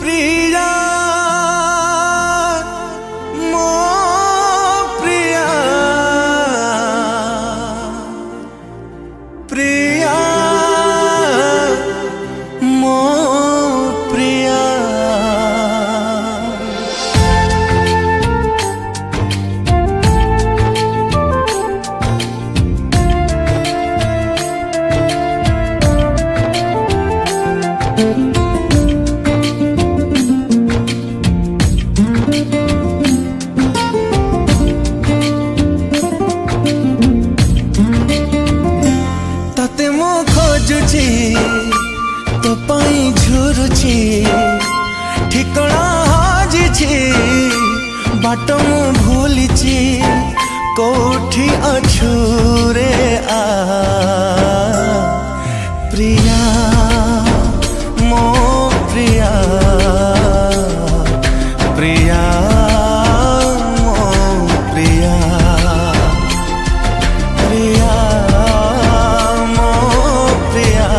प्रिया मो प्रिया प्रिया मो प्रिया तते मो खोजुची तो पाई झुरुची ठिकଣା हाजिची बाट मु भूलिची कोठी अछु रे आ प्रिया मो प्रिया प्रिया मो प्रिया प्रिया मो प्रिया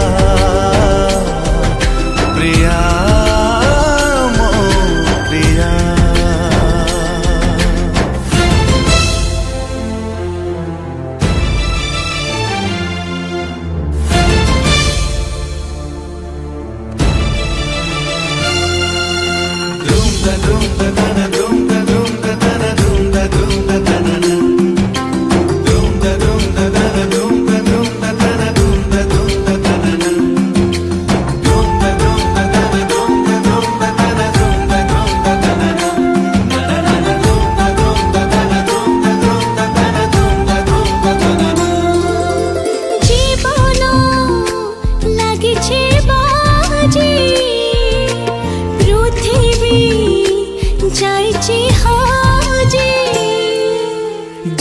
प्रिया मो प्रिया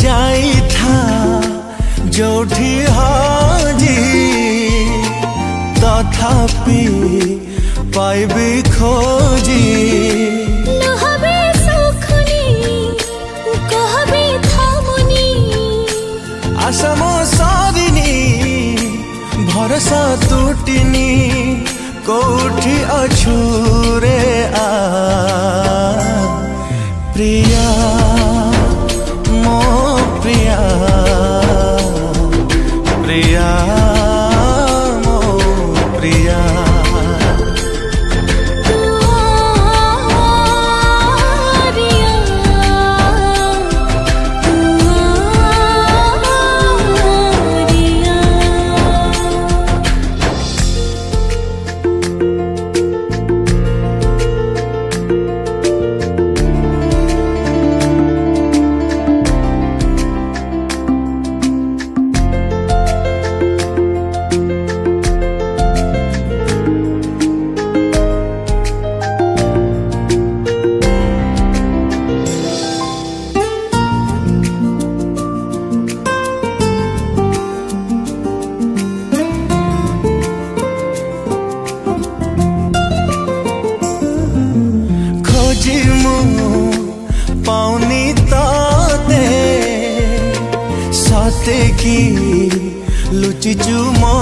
जाई था जोठी हाजी तथापि पाइबी खोजी लहबे सुखनी कहबे थामुनी आशा मो सारिनी भरोसा टूटिनी कोठी अछु रे आ प्रिया मो प्रिया प्रिया मो प्रिया पाउनी ताते साते की लुचिचु मो